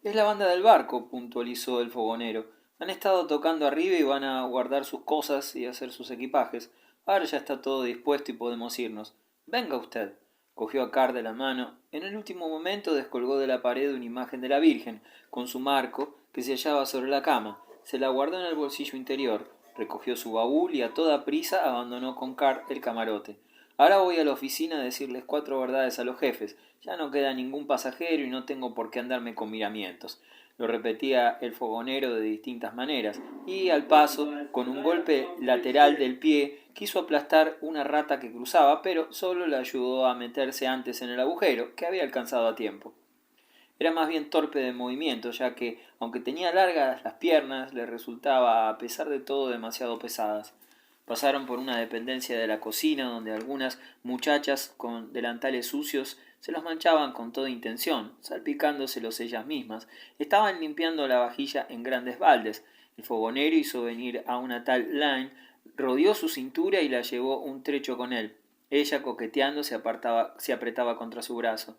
Es la banda del barco, puntualizó el fogonero. Han estado tocando arriba y van a guardar sus cosas y hacer sus equipajes. Ahora ya está todo dispuesto y podemos irnos. Venga usted. Cogió a Carr de la mano. En el último momento descolgó de la pared una imagen de la Virgen, con su marco, que se hallaba sobre la cama. Se la guardó en el bolsillo interior. Recogió su baúl y a toda prisa abandonó con Carr el camarote. Ahora voy a la oficina a decirles 4 verdades a los jefes. Ya no queda ningún pasajero y no tengo por qué andarme con miramientos. Lo repetía el fogonero de distintas maneras, y al paso, con un golpe lateral del pie, quiso aplastar una rata que cruzaba, pero solo le ayudó a meterse antes en el agujero, que había alcanzado a tiempo. Era más bien torpe de movimiento, ya que, aunque tenía largas las piernas, le resultaba, a pesar de todo, demasiado pesadas. Pasaron por una dependencia de la cocina, donde algunas muchachas con delantales sucios se los manchaban con toda intención, salpicándoselos ellas mismas. Estaban limpiando la vajilla en grandes baldes. El fogonero hizo venir a una tal Line, rodeó su cintura y la llevó un trecho con él. Ella, coqueteando, se apretaba contra su brazo.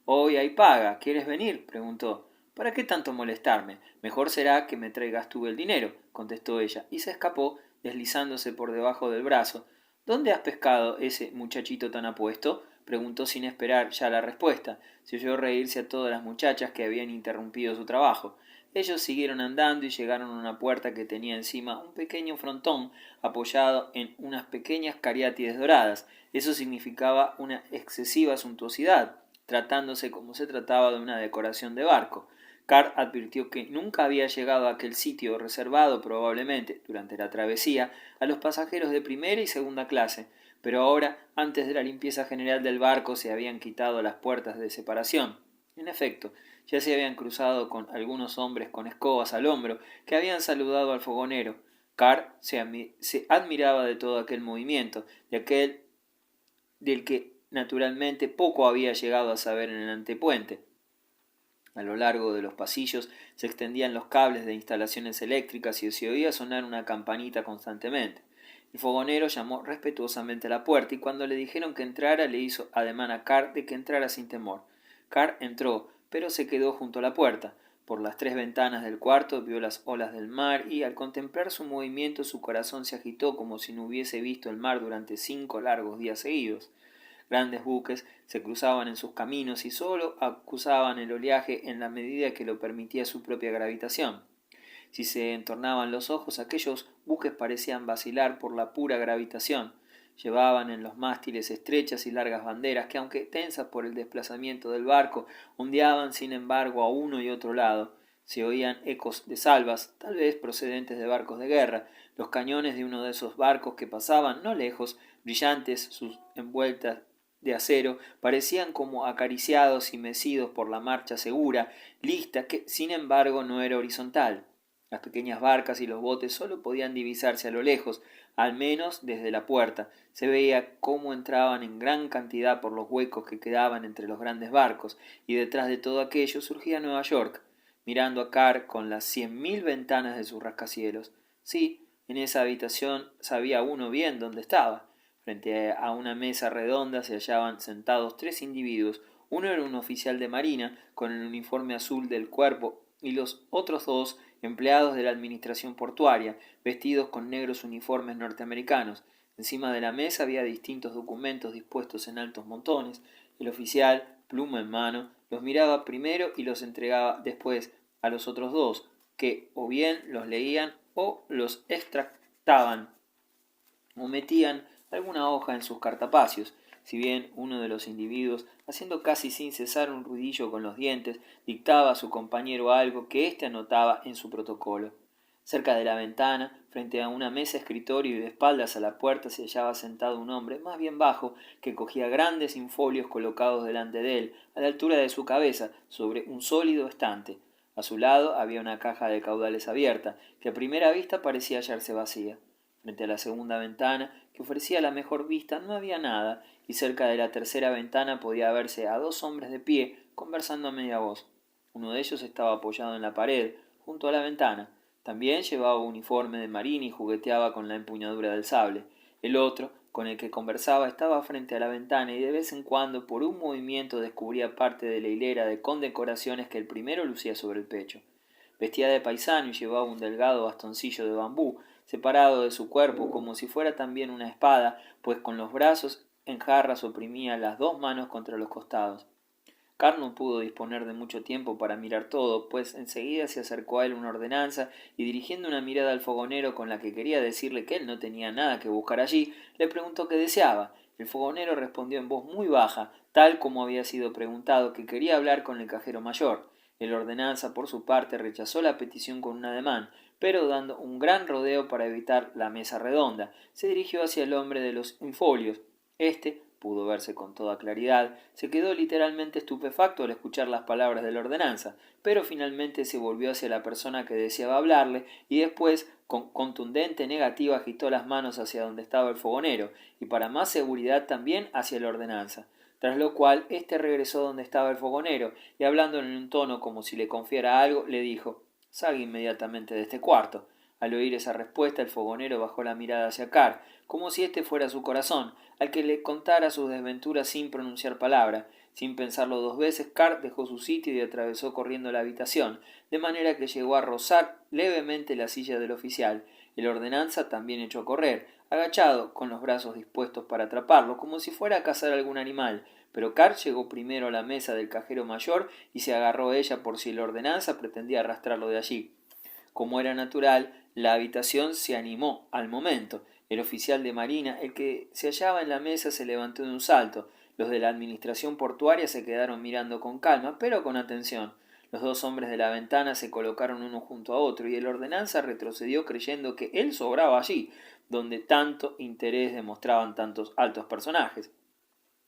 Hoy hay paga. ¿Quieres venir? Preguntó. ¿Para qué tanto molestarme? Mejor será que me traigas tú el dinero, contestó ella, y se escapó, deslizándose por debajo del brazo. ¿Dónde has pescado ese muchachito tan apuesto? Preguntó sin esperar ya la respuesta. Se oyó reírse a todas las muchachas que habían interrumpido su trabajo. Ellos siguieron andando y llegaron a una puerta que tenía encima un pequeño frontón apoyado en unas pequeñas cariátides doradas. Eso significaba una excesiva suntuosidad, tratándose como se trataba de una decoración de barco. Carr advirtió que nunca había llegado a aquel sitio, reservado probablemente, durante la travesía, a los pasajeros de primera y segunda clase, pero ahora, antes de la limpieza general del barco, se habían quitado las puertas de separación. En efecto, ya se habían cruzado con algunos hombres con escobas al hombro, que habían saludado al fogonero. Carr se admiraba de todo aquel movimiento, de aquel del que naturalmente poco había llegado a saber en el antepuente. A lo largo de los pasillos se extendían los cables de instalaciones eléctricas y se oía sonar una campanita constantemente. El fogonero llamó respetuosamente a la puerta y cuando le dijeron que entrara le hizo ademán a Carr de que entrara sin temor. Carr entró, pero se quedó junto a la puerta. Por las 3 ventanas del cuarto vio las olas del mar y al contemplar su movimiento su corazón se agitó como si no hubiese visto el mar durante 5 largos días seguidos. Grandes buques se cruzaban en sus caminos y sólo acusaban el oleaje en la medida que lo permitía su propia gravitación. Si se entornaban los ojos, aquellos buques parecían vacilar por la pura gravitación. Llevaban en los mástiles estrechas y largas banderas que, aunque tensas por el desplazamiento del barco, ondeaban sin embargo a uno y otro lado. Se oían ecos de salvas, tal vez procedentes de barcos de guerra. Los cañones de uno de esos barcos que pasaban no lejos, brillantes sus envueltas de acero, parecían como acariciados y mecidos por la marcha segura, lista, que sin embargo no era horizontal. Las pequeñas barcas y los botes sólo podían divisarse a lo lejos, al menos desde la puerta. Se veía cómo entraban en gran cantidad por los huecos que quedaban entre los grandes barcos, y detrás de todo aquello surgía Nueva York, mirando a Carr con las 100.000 ventanas de sus rascacielos. Sí, en esa habitación sabía uno bien dónde estaba. Frente a una mesa redonda se hallaban sentados 3 individuos. Uno era un oficial de marina, con el uniforme azul del cuerpo, y los otros 2 empleados de la administración portuaria, vestidos con negros uniformes norteamericanos. Encima de la mesa había distintos documentos dispuestos en altos montones. El oficial, pluma en mano, los miraba primero y los entregaba después a los otros 2, que o bien los leían o los extractaban o metían alguna hoja en sus cartapacios. Si bien uno de los individuos, haciendo casi sin cesar un ruidillo con los dientes, dictaba a su compañero algo que éste anotaba en su protocolo. Cerca de la ventana, frente a una mesa escritorio y de espaldas a la puerta, se hallaba sentado un hombre más bien bajo, que cogía grandes infolios colocados delante de él, a la altura de su cabeza, sobre un sólido estante. A su lado había una caja de caudales abierta, que a primera vista parecía hallarse vacía. Frente a la segunda ventana, que ofrecía la mejor vista, no había nada, y cerca de la tercera ventana podía verse a 2 hombres de pie, conversando a media voz. Uno de ellos estaba apoyado en la pared, junto a la ventana. También llevaba uniforme de marina y jugueteaba con la empuñadura del sable. El otro con el que conversaba estaba frente a la ventana y de vez en cuando por un movimiento descubría parte de la hilera de condecoraciones que el primero lucía sobre el pecho. Vestía de paisano y llevaba un delgado bastoncillo de bambú separado de su cuerpo como si fuera también una espada, pues con los brazos en jarras oprimía las dos manos contra los costados. Carr no pudo disponer de mucho tiempo para mirar todo, pues enseguida se acercó a él una ordenanza y dirigiendo una mirada al fogonero con la que quería decirle que él no tenía nada que buscar allí, le preguntó qué deseaba. El fogonero respondió en voz muy baja, tal como había sido preguntado, que quería hablar con el cajero mayor. El ordenanza, por su parte, rechazó la petición con un ademán, pero dando un gran rodeo para evitar la mesa redonda, se dirigió hacia el hombre de los infolios. Este pudo verse con toda claridad, se quedó literalmente estupefacto al escuchar las palabras de la ordenanza, pero finalmente se volvió hacia la persona que deseaba hablarle y después, con contundente negativa, agitó las manos hacia donde estaba el fogonero y para más seguridad también hacia la ordenanza. Tras lo cual, éste regresó donde estaba el fogonero y hablando en un tono como si le confiara algo, le dijo: «Salga inmediatamente de este cuarto». Al oír esa respuesta, el fogonero bajó la mirada hacia Carr, como si éste fuera su corazón, al que le contara sus desventuras sin pronunciar palabra. Sin pensarlo dos veces, Carr dejó su sitio y atravesó corriendo la habitación, de manera que llegó a rozar levemente la silla del oficial. El ordenanza también echó a correr, agachado, con los brazos dispuestos para atraparlo, como si fuera a cazar algún animal, pero Carr llegó primero a la mesa del cajero mayor y se agarró a ella por si el ordenanza pretendía arrastrarlo de allí. Como era natural, la habitación se animó al momento. El oficial de marina, el que se hallaba en la mesa, se levantó de un salto. Los de la administración portuaria se quedaron mirando con calma, pero con atención. Los dos hombres de la ventana se colocaron uno junto a otro, y el ordenanza retrocedió creyendo que él sobraba allí, donde tanto interés demostraban tantos altos personajes.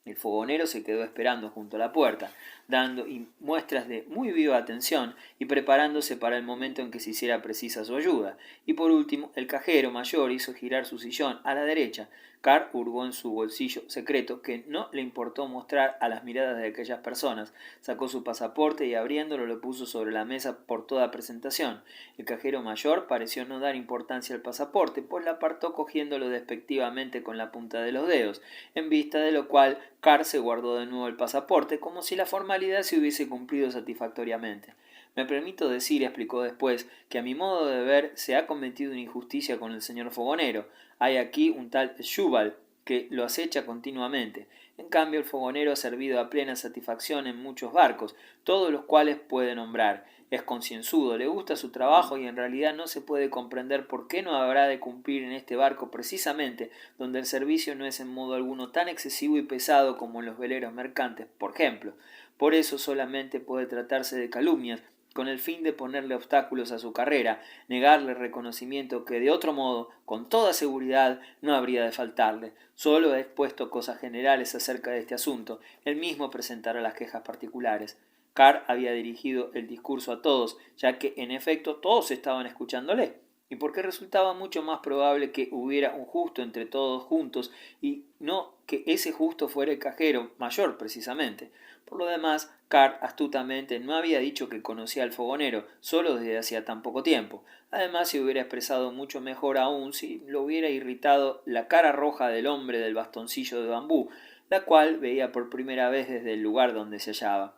El fogonero se quedó esperando junto a la puerta, dando muestras de muy viva atención y preparándose para el momento en que se hiciera precisa su ayuda. Y por último, el cajero mayor hizo girar su sillón a la derecha. Carr hurgó en su bolsillo secreto, que no le importó mostrar a las miradas de aquellas personas. Sacó su pasaporte y abriéndolo lo puso sobre la mesa por toda presentación. El cajero mayor pareció no dar importancia al pasaporte, pues la apartó cogiéndolo despectivamente con la punta de los dedos, en vista de lo cual Carr se guardó de nuevo el pasaporte, como si la formalidad se hubiese cumplido satisfactoriamente. Me permito decir, explicó después, que a mi modo de ver se ha cometido una injusticia con el señor fogonero. Hay aquí un tal Schubal que lo acecha continuamente. En cambio, el fogonero ha servido a plena satisfacción en muchos barcos, todos los cuales puede nombrar. Es concienzudo, le gusta su trabajo y en realidad no se puede comprender por qué no habrá de cumplir en este barco precisamente donde el servicio no es en modo alguno tan excesivo y pesado como en los veleros mercantes, por ejemplo. Por eso solamente puede tratarse de calumnias, con el fin de ponerle obstáculos a su carrera, negarle reconocimiento que de otro modo, con toda seguridad, no habría de faltarle. Solo he expuesto cosas generales acerca de este asunto, él mismo presentará las quejas particulares. Carr había dirigido el discurso a todos, ya que en efecto todos estaban escuchándole, y porque resultaba mucho más probable que hubiera un justo entre todos juntos, y no que ese justo fuera el cajero mayor precisamente. Por lo demás, Carr astutamente no había dicho que conocía al fogonero solo desde hacía tan poco tiempo. Además, se hubiera expresado mucho mejor aún si lo hubiera irritado la cara roja del hombre del bastoncillo de bambú, la cual veía por primera vez desde el lugar donde se hallaba.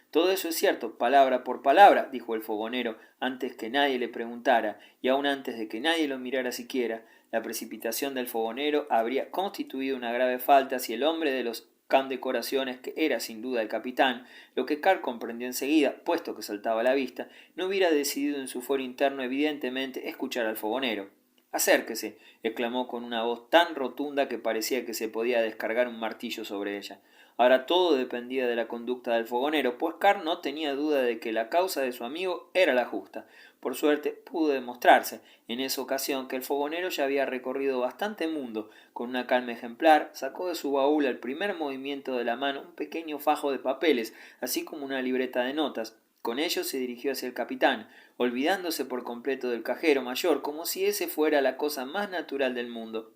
Todo eso es cierto, palabra por palabra, dijo el fogonero, antes que nadie le preguntara, y aun antes de que nadie lo mirara siquiera. La precipitación del fogonero habría constituido una grave falta si el hombre de los condecoraciones, que era sin duda el capitán, lo que Carr comprendió enseguida, puesto que saltaba a la vista, no hubiera decidido en su fuero interno evidentemente escuchar al fogonero. «Acérquese», exclamó con una voz tan rotunda que parecía que se podía descargar un martillo sobre ella. Ahora todo dependía de la conducta del fogonero, pues Carr no tenía duda de que la causa de su amigo era la justa. Por suerte pudo demostrarse en esa ocasión que el fogonero ya había recorrido bastante mundo. Con una calma ejemplar sacó de su baúl al primer movimiento de la mano un pequeño fajo de papeles, así como una libreta de notas. Con ello se dirigió hacia el capitán, olvidándose por completo del cajero mayor, como si ese fuera la cosa más natural del mundo,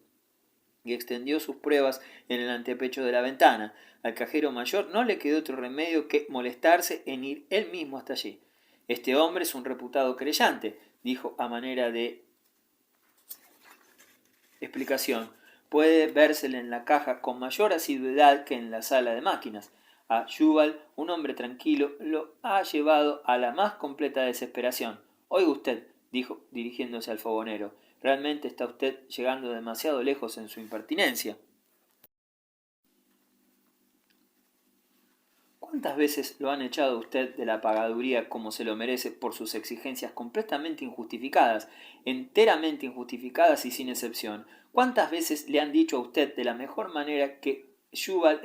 y extendió sus pruebas en el antepecho de la ventana. Al cajero mayor no le quedó otro remedio que molestarse en ir él mismo hasta allí. «Este hombre es un reputado creyente», dijo a manera de explicación, puede vérsele en la caja con mayor asiduidad que en la sala de máquinas. A Jubal, un hombre tranquilo, lo ha llevado a la más completa desesperación. Oiga usted, dijo, dirigiéndose al fogonero, realmente está usted llegando demasiado lejos en su impertinencia. ¿Cuántas veces lo han echado a usted de la pagaduría como se lo merece por sus exigencias completamente injustificadas, enteramente injustificadas y sin excepción? ¿Cuántas veces le han dicho a usted de la mejor manera que Jubal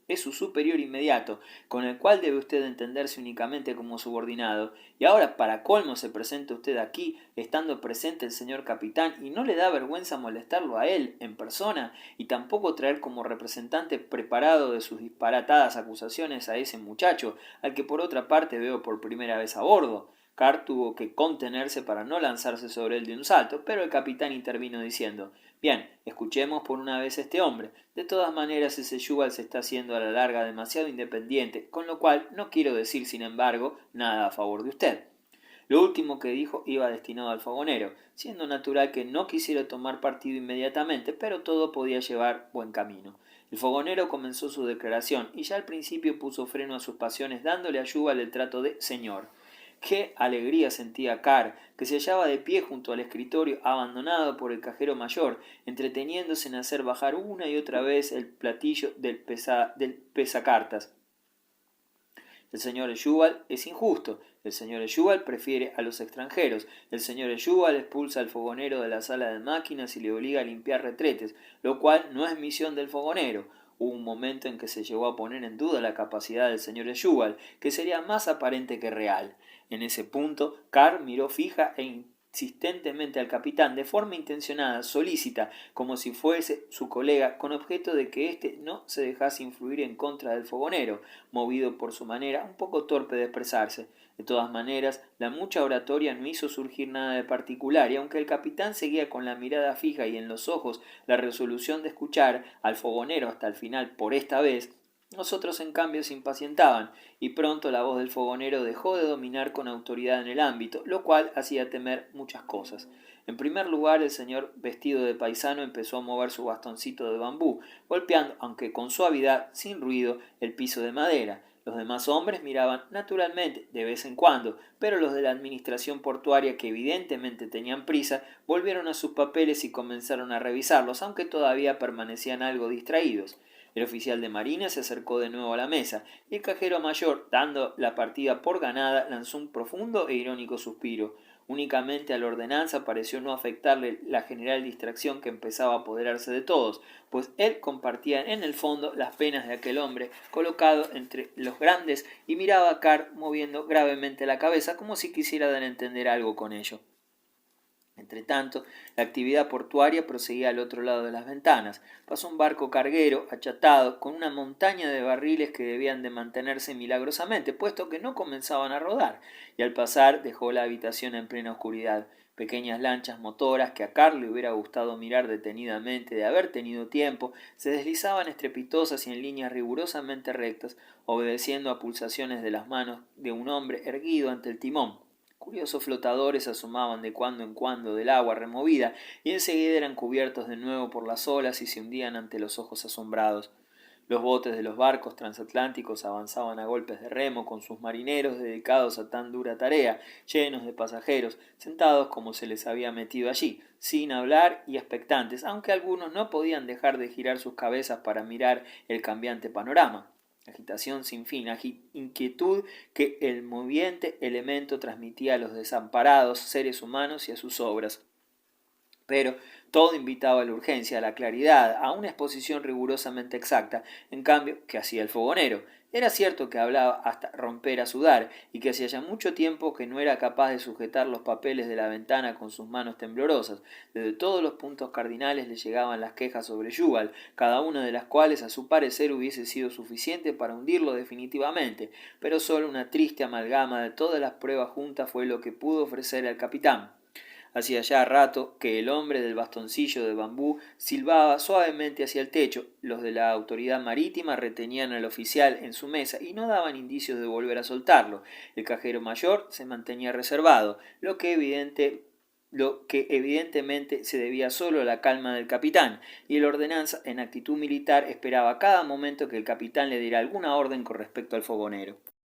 es su superior inmediato, con el cual debe usted entenderse únicamente como subordinado? Y ahora, para colmo, se presenta usted aquí, estando presente el señor capitán, y no le da vergüenza molestarlo a él en persona, y tampoco traer como representante preparado de sus disparatadas acusaciones a ese muchacho, al que por otra parte veo por primera vez a bordo. Carr tuvo que contenerse para no lanzarse sobre él de un salto, pero el capitán intervino diciendo: bien, escuchemos por una vez a este hombre. De todas maneras, ese Jubal se está haciendo a la larga demasiado independiente, con lo cual no quiero decir, sin embargo, nada a favor de usted. Lo último que dijo iba destinado al fogonero, siendo natural que no quisiera tomar partido inmediatamente, pero todo podía llevar buen camino. El fogonero comenzó su declaración y ya al principio puso freno a sus pasiones dándole a Jubal el trato de señor. Qué alegría sentía Carr, que se hallaba de pie junto al escritorio abandonado por el cajero mayor, entreteniéndose en hacer bajar una y otra vez el platillo del pesacartas. El señor Jubal es injusto, el señor Jubal prefiere a los extranjeros, el señor Jubal expulsa al fogonero de la sala de máquinas y le obliga a limpiar retretes, lo cual no es misión del fogonero. Hubo un momento en que se llegó a poner en duda la capacidad del señor Jubal, que sería más aparente que real. En ese punto, Carr miró fija e insistentemente al capitán de forma intencionada, solícita, como si fuese su colega, con objeto de que éste no se dejase influir en contra del fogonero, movido por su manera un poco torpe de expresarse. De todas maneras, la mucha oratoria no hizo surgir nada de particular, y aunque el capitán seguía con la mirada fija y en los ojos la resolución de escuchar al fogonero hasta el final por esta vez, los otros en cambio se impacientaban, y pronto la voz del fogonero dejó de dominar con autoridad en el ámbito, lo cual hacía temer muchas cosas. En primer lugar, el señor vestido de paisano empezó a mover su bastoncito de bambú, golpeando, aunque con suavidad, sin ruido, el piso de madera. Los demás hombres miraban naturalmente, de vez en cuando, pero los de la administración portuaria, que evidentemente tenían prisa, volvieron a sus papeles y comenzaron a revisarlos, aunque todavía permanecían algo distraídos. El oficial de marina se acercó de nuevo a la mesa, y el cajero mayor, dando la partida por ganada, lanzó un profundo e irónico suspiro. Únicamente a la ordenanza pareció no afectarle la general distracción que empezaba a apoderarse de todos, pues él compartía en el fondo las penas de aquel hombre colocado entre los grandes y miraba a Carr moviendo gravemente la cabeza como si quisiera dar a entender algo con ello. Entretanto, la actividad portuaria proseguía al otro lado de las ventanas. Pasó un barco carguero, achatado, con una montaña de barriles que debían de mantenerse milagrosamente, puesto que no comenzaban a rodar, y al pasar dejó la habitación en plena oscuridad. Pequeñas lanchas motoras que a Carl le hubiera gustado mirar detenidamente de haber tenido tiempo, se deslizaban estrepitosas y en líneas rigurosamente rectas, obedeciendo a pulsaciones de las manos de un hombre erguido ante el timón. Curiosos flotadores asomaban de cuando en cuando del agua removida y enseguida eran cubiertos de nuevo por las olas y se hundían ante los ojos asombrados. Los botes de los barcos transatlánticos avanzaban a golpes de remo con sus marineros dedicados a tan dura tarea, llenos de pasajeros, sentados como se les había metido allí, sin hablar y expectantes, aunque algunos no podían dejar de girar sus cabezas para mirar el cambiante panorama. Agitación sin fin, inquietud que el moviente elemento transmitía a los desamparados seres humanos y a sus obras. Pero todo invitaba a la urgencia, a la claridad, a una exposición rigurosamente exacta. En cambio, ¿qué hacía el fogonero? Era cierto que hablaba hasta romper a sudar, y que hacía ya mucho tiempo que no era capaz de sujetar los papeles de la ventana con sus manos temblorosas. Desde todos los puntos cardinales le llegaban las quejas sobre Jubal, cada una de las cuales a su parecer hubiese sido suficiente para hundirlo definitivamente, pero sólo una triste amalgama de todas las pruebas juntas fue lo que pudo ofrecer al capitán. Hacía ya rato que el hombre del bastoncillo de bambú silbaba suavemente hacia el techo. Los de la autoridad marítima retenían al oficial en su mesa y no daban indicios de volver a soltarlo. El cajero mayor se mantenía reservado, lo que evidente lo que evidentemente se debía solo a la calma del capitán, y el ordenanza, en actitud militar, esperaba cada momento que el capitán le diera alguna orden con respecto al fogonero.